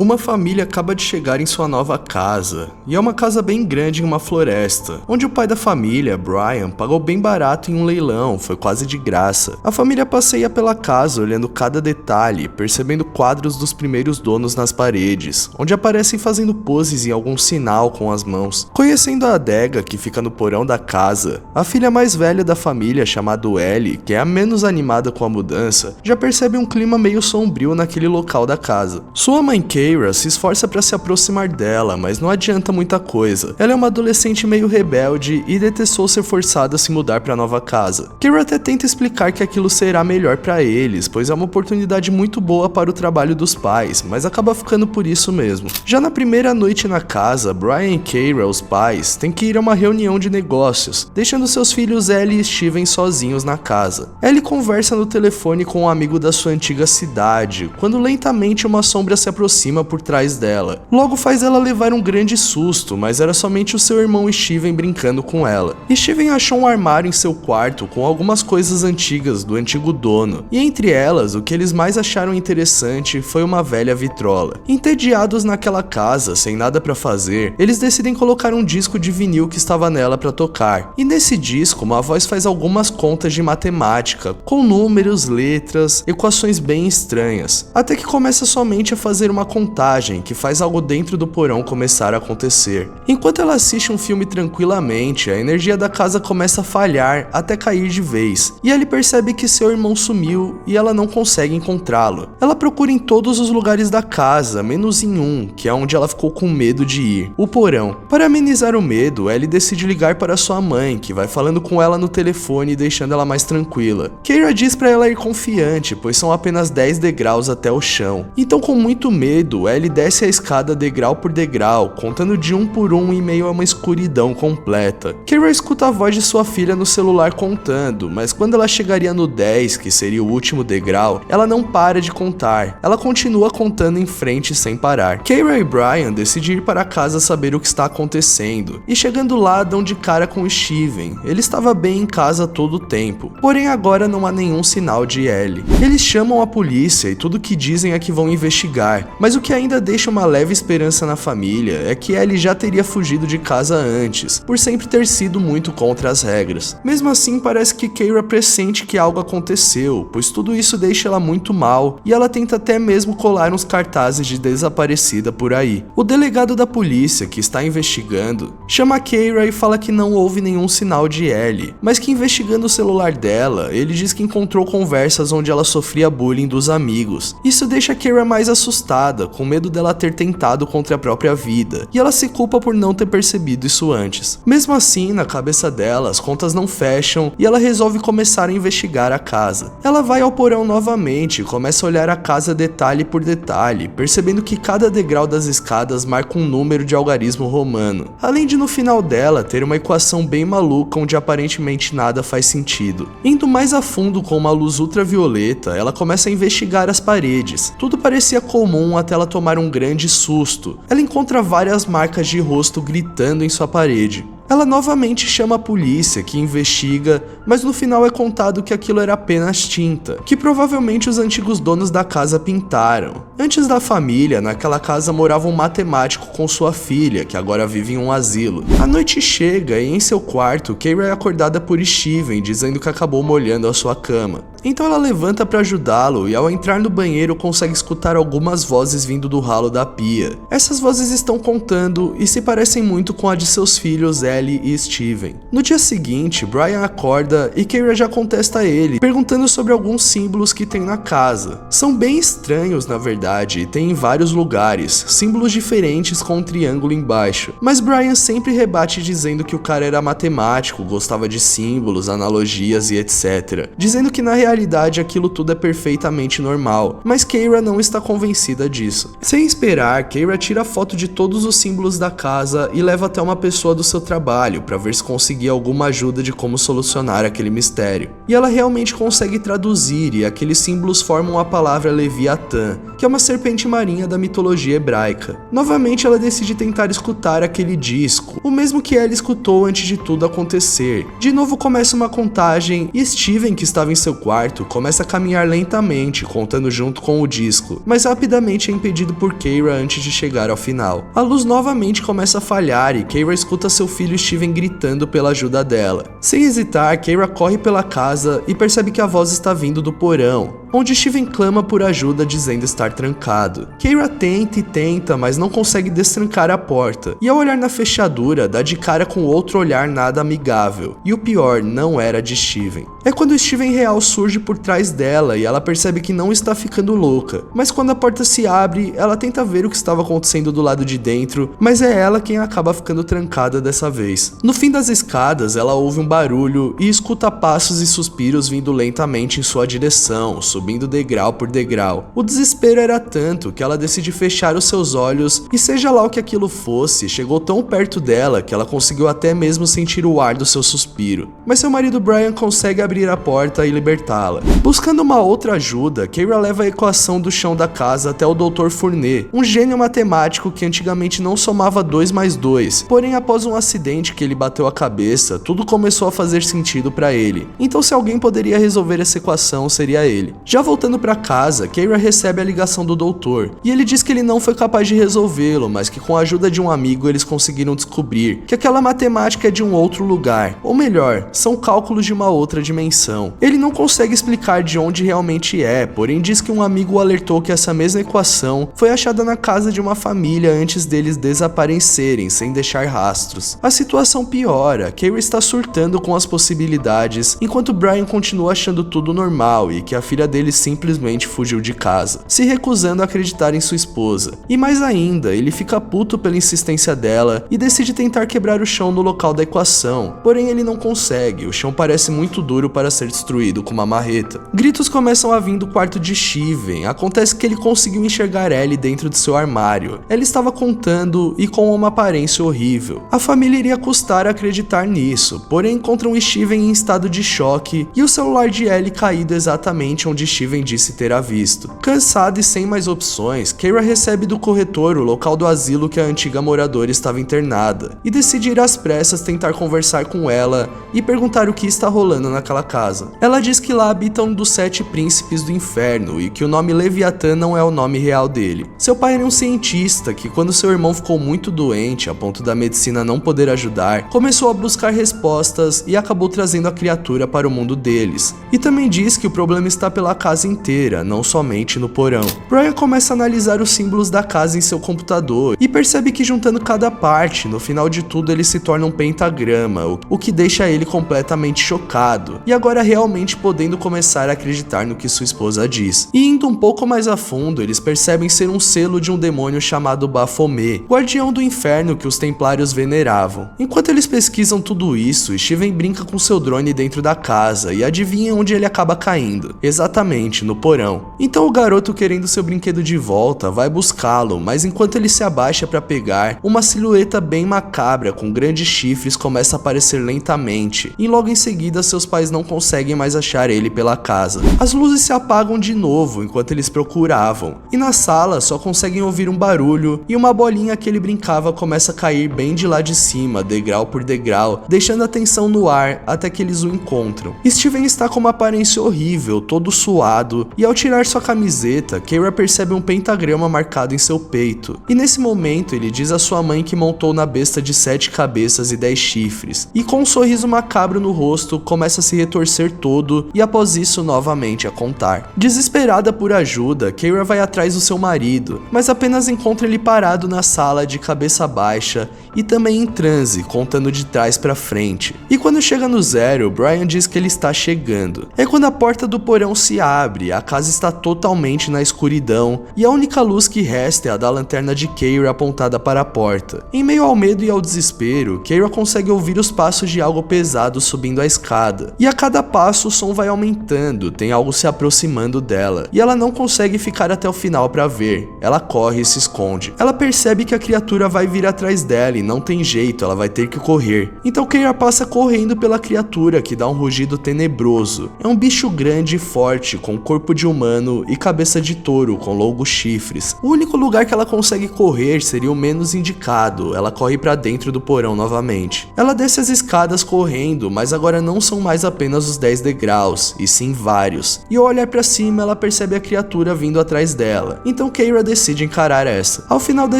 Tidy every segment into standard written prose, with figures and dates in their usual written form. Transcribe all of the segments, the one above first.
Uma família acaba de chegar em sua nova casa, e é uma casa bem grande em uma floresta, onde o pai da família, Brian, pagou bem barato em um leilão, foi quase de graça. A família passeia pela casa olhando cada detalhe, percebendo quadros dos primeiros donos nas paredes, onde aparecem fazendo poses em algum sinal com as mãos. Conhecendo a adega que fica no porão da casa, a filha mais velha da família, chamada Ellie, que é a menos animada com a mudança, já percebe um clima meio sombrio naquele local da casa. Sua mãe Keira se esforça para se aproximar dela, mas não adianta muita coisa. Ela é uma adolescente meio rebelde e detestou ser forçada a se mudar para a nova casa. Keira até tenta explicar que aquilo será melhor para eles, pois é uma oportunidade muito boa para o trabalho dos pais, mas acaba ficando por isso mesmo. Já na primeira noite na casa, Brian e Keira, os pais, têm que ir a uma reunião de negócios, deixando seus filhos Ellie e Steven sozinhos na casa. Ellie conversa no telefone com um amigo da sua antiga cidade, quando lentamente uma sombra se aproxima por trás dela. Logo faz ela levar um grande susto, mas era somente o seu irmão Steven brincando com ela. Steven achou um armário em seu quarto com algumas coisas antigas do antigo dono, e entre elas, o que eles mais acharam interessante foi uma velha vitrola. Entediados naquela casa, sem nada para fazer, eles decidem colocar um disco de vinil que estava nela para tocar. E nesse disco, uma voz faz algumas contas de matemática, com números, letras, equações bem estranhas, até que começa somente a fazer uma contagem que faz algo dentro do porão começar a acontecer. Enquanto ela assiste um filme tranquilamente, a energia da casa começa a falhar até cair de vez, e ele percebe que seu irmão sumiu e ela não consegue encontrá-lo. Ela procura em todos os lugares da casa, menos em um, que é onde ela ficou com medo de ir, o porão. Para amenizar o medo, Ellie decide ligar para sua mãe, que vai falando com ela no telefone, deixando ela mais tranquila. Keira diz para ela ir confiante, pois são apenas 10 degraus até o chão. Então, com muito medo, Ellie desce a escada degrau por degrau, contando de um por um em meio a uma escuridão completa. Keira escuta a voz de sua filha no celular contando, mas quando ela chegaria no 10, que seria o último degrau, ela não para de contar. Ela continua contando em frente sem parar. Keira e Brian decidem ir para casa saber o que está acontecendo, e chegando lá dão de cara com Steven. Ele estava bem em casa todo o tempo, porém agora não há nenhum sinal de Ellie. Eles chamam a polícia e tudo que dizem é que vão investigar, mas o que ainda deixa uma leve esperança na família é que Ellie já teria fugido de casa antes, por sempre ter sido muito contra as regras. Mesmo assim, parece que Keira pressente que algo aconteceu, pois tudo isso deixa ela muito mal, e ela tenta até mesmo colar uns cartazes de desaparecida por aí. O delegado da polícia, que está investigando, chama Keira e fala que não houve nenhum sinal de Ellie, mas que investigando o celular dela, ele diz que encontrou conversas onde ela sofria bullying dos amigos. Isso deixa Keira mais assustada, com medo dela ter tentado contra a própria vida, e ela se culpa por não ter percebido isso antes. Mesmo assim, na cabeça dela, as contas não fecham e ela resolve começar a investigar a casa. Ela vai ao porão novamente e começa a olhar a casa detalhe por detalhe, percebendo que cada degrau das escadas marca um número de algarismo romano, além de no final dela ter uma equação bem maluca onde aparentemente nada faz sentido. Indo mais a fundo com uma luz ultravioleta, ela começa a investigar as paredes. Tudo parecia comum até ela tomar um grande susto. Ela encontra várias marcas de rosto gritando em sua parede. Ela novamente chama a polícia, que investiga, mas no final é contado que aquilo era apenas tinta, que provavelmente os antigos donos da casa pintaram. Antes da família, naquela casa morava um matemático com sua filha, que agora vive em um asilo. A noite chega e em seu quarto, Keira é acordada por Steven, dizendo que acabou molhando a sua cama. Então ela levanta para ajudá-lo e ao entrar no banheiro consegue escutar algumas vozes vindo do ralo da pia. Essas vozes estão contando e se parecem muito com a de seus filhos Ellie e Steven. No dia seguinte, Brian acorda e Keira já contesta a ele, perguntando sobre alguns símbolos que tem na casa. São bem estranhos na verdade e tem em vários lugares, símbolos diferentes com um triângulo embaixo. Mas Brian sempre rebate dizendo que o cara era matemático, gostava de símbolos, analogias e etc. Dizendo que na realidade aquilo tudo é perfeitamente normal, mas Keira não está convencida disso. Sem esperar, Keira tira foto de todos os símbolos da casa e leva até uma pessoa do seu trabalho para ver se conseguia alguma ajuda de como solucionar aquele mistério. E ela realmente consegue traduzir e aqueles símbolos formam a palavra Leviatã, que é uma serpente marinha da mitologia hebraica. Novamente ela decide tentar escutar aquele disco, o mesmo que ela escutou antes de tudo acontecer. De novo começa uma contagem e Steven, que estava em seu quarto, quarto, começa a caminhar lentamente, contando junto com o disco, mas rapidamente é impedido por Keira antes de chegar ao final. A luz novamente começa a falhar e Keira escuta seu filho Steven gritando pela ajuda dela. Sem hesitar, Keira corre pela casa e percebe que a voz está vindo do porão, onde Steven clama por ajuda dizendo estar trancado. Keira tenta e tenta, mas não consegue destrancar a porta, e ao olhar na fechadura, dá de cara com outro olhar nada amigável, e o pior, não era de Steven. É quando Steven real surge por trás dela e ela percebe que não está ficando louca, mas quando a porta se abre, ela tenta ver o que estava acontecendo do lado de dentro, mas é ela quem acaba ficando trancada dessa vez. No fim das escadas, ela ouve um barulho e escuta passos e suspiros vindo lentamente em sua direção, subindo degrau por degrau. O desespero era tanto que ela decide fechar os seus olhos e seja lá o que aquilo fosse, chegou tão perto dela que ela conseguiu até mesmo sentir o ar do seu suspiro. Mas seu marido Brian consegue abrir a porta e libertá-la. Buscando uma outra ajuda, Keira leva a equação do chão da casa até o Dr. Fournet, um gênio matemático que antigamente não somava 2 mais 2, porém após um acidente que ele bateu a cabeça, tudo começou a fazer sentido para ele. Então se alguém poderia resolver essa equação, seria ele. Já voltando para casa, Keira recebe a ligação do doutor, e ele diz que ele não foi capaz de resolvê-lo, mas que com a ajuda de um amigo eles conseguiram descobrir que aquela matemática é de um outro lugar, ou melhor, são cálculos de uma outra dimensão. Ele não consegue explicar de onde realmente é, porém diz que um amigo o alertou que essa mesma equação foi achada na casa de uma família antes deles desaparecerem, sem deixar rastros. A situação piora, Keira está surtando com as possibilidades, enquanto Brian continua achando tudo normal e que a filha dele simplesmente fugiu de casa, se recusando a acreditar em sua esposa. E mais ainda, ele fica puto pela insistência dela e decide tentar quebrar o chão no local da equação, porém ele não consegue, o chão parece muito duro para ser destruído com uma marreta. Gritos começam a vir do quarto de Steven, acontece que ele conseguiu enxergar Ellie dentro de seu armário. Ela estava contando e com uma aparência horrível. A família iria custar acreditar nisso, porém encontram Steven em estado de choque e o celular de Ellie caído exatamente onde Steven disse ter a visto. Cansada e sem mais opções, Keira recebe do corretor o local do asilo que a antiga moradora estava internada e decide ir às pressas tentar conversar com ela e perguntar o que está rolando naquela casa. Ela diz que lá habitam um dos 7 príncipes do inferno e que o nome Leviatã não é o nome real dele. Seu pai era um cientista que, quando seu irmão ficou muito doente a ponto da medicina não poder ajudar, começou a buscar respostas e acabou trazendo a criatura para o mundo deles. E também diz que o problema está pela casa inteira, não somente no porão. Brian começa a analisar os símbolos da casa em seu computador e percebe que juntando cada parte, no final de tudo ele se torna um pentagrama, o que deixa ele completamente chocado, e agora realmente podendo começar a acreditar no que sua esposa diz. E indo um pouco mais a fundo, eles percebem ser um selo de um demônio chamado Baphomet, guardião do inferno que os templários veneravam. Enquanto eles pesquisam tudo isso, Steven brinca com seu drone dentro da casa e adivinha onde ele acaba caindo, exatamente no porão. Então o garoto, querendo seu brinquedo de volta, vai buscá-lo, mas enquanto ele se abaixa para pegar, uma silhueta bem macabra com grandes chifres começa a aparecer lentamente, e logo em seguida seus pais não conseguem mais achar ele pela casa. As luzes se apagam de novo enquanto eles procuravam, e na sala só conseguem ouvir um barulho e uma bolinha que ele brincava começa a cair bem de lá de cima, degrau por degrau, deixando a tensão no ar até que eles o encontram. Steven está com uma aparência horrível, todo suado, e ao tirar sua camiseta, Keira percebe um pentagrama marcado em seu peito, e nesse momento ele diz à sua mãe que montou na besta de 7 cabeças e 10 chifres, e com um sorriso macabro no rosto, começa a se retorcer todo e após isso novamente a contar. Desesperada por ajuda, Keira vai atrás do seu marido, mas apenas encontra ele parado na sala de cabeça baixa e também em transe, contando de trás pra frente. E quando chega no 0, Brian diz que ele está chegando. É quando a porta do porão se abre, a casa está totalmente na escuridão e a única luz que resta é a da lanterna de Keira apontada para a porta. Em meio ao medo e ao desespero, Keira consegue ouvir os passos de algo pesado subindo a escada. E a cada passo o som vai aumentando, tem algo se aproximando dela. E ela não consegue ficar até o final para ver. Ela corre e se esconde. Ela percebe que a criatura vai vir atrás dela e não tem jeito, ela vai ter que correr. Então Keira passa correndo pela criatura que dá um rugido tenebroso. É um bicho grande e forte forte com corpo de humano e cabeça de touro com longos chifres. O único lugar que ela consegue correr seria o menos indicado, ela corre pra dentro do porão novamente. Ela desce as escadas correndo, mas agora não são mais apenas os 10 degraus, e sim vários. E ao olhar pra cima, ela percebe a criatura vindo atrás dela. Então Keira decide encarar essa. Ao final da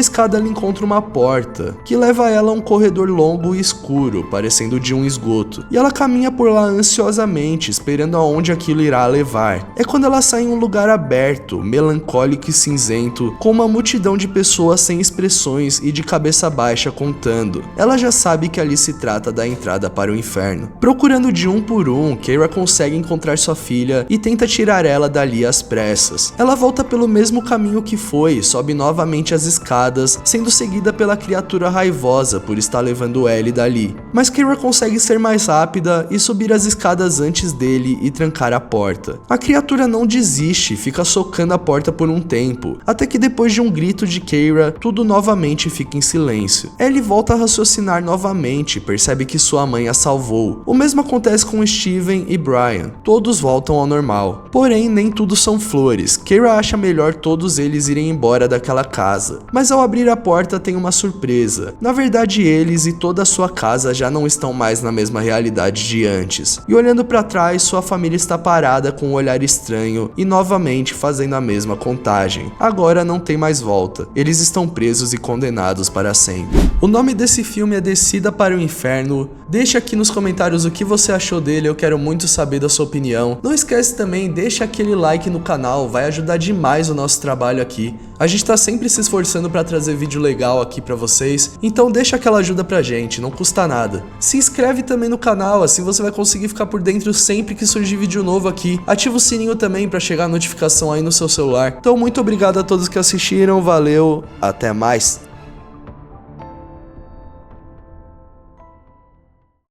escada, ela encontra uma porta, que leva ela a um corredor longo e escuro, parecendo de um esgoto. E ela caminha por lá ansiosamente, esperando aonde aquilo irá levar. É quando ela sai em um lugar aberto, melancólico e cinzento, com uma multidão de pessoas sem expressões e de cabeça baixa contando. Ela já sabe que ali se trata da entrada para o inferno. Procurando de um por um, Keira consegue encontrar sua filha e tenta tirar ela dali às pressas. Ela volta pelo mesmo caminho que foi, sobe novamente as escadas, sendo seguida pela criatura raivosa por estar levando Ellie dali. Mas Keira consegue ser mais rápida e subir as escadas antes dele e trancar a porta. A criatura não desiste, fica socando a porta por um tempo, até que depois de um grito de Keira, tudo novamente fica em silêncio. Ellie volta a raciocinar novamente e percebe que sua mãe a salvou. O mesmo acontece com Steven e Brian, todos voltam ao normal. Porém, nem tudo são flores. Keira acha melhor todos eles irem embora daquela casa. Mas ao abrir a porta tem uma surpresa. Na verdade, eles e toda a sua casa já não estão mais na mesma realidade de antes. E olhando para trás, sua família está parada com um olhar estranho e novamente fazendo a mesma contagem. Agora não tem mais volta. Eles estão presos e condenados para sempre. O nome desse filme é Descida para o Inferno. Deixa aqui nos comentários o que você achou dele, eu quero muito saber da sua opinião. Não esquece também, deixa aquele like no canal, vai ajudar demais o nosso trabalho aqui. A gente tá sempre se esforçando para trazer vídeo legal aqui pra vocês, então deixa aquela ajuda pra gente, não custa nada. Se inscreve também no canal, assim você vai conseguir ficar por dentro sempre que surgir vídeo novo aqui. Ativa o sininho também pra chegar a notificação aí no seu celular. Então muito obrigado a todos que assistiram, valeu, até mais.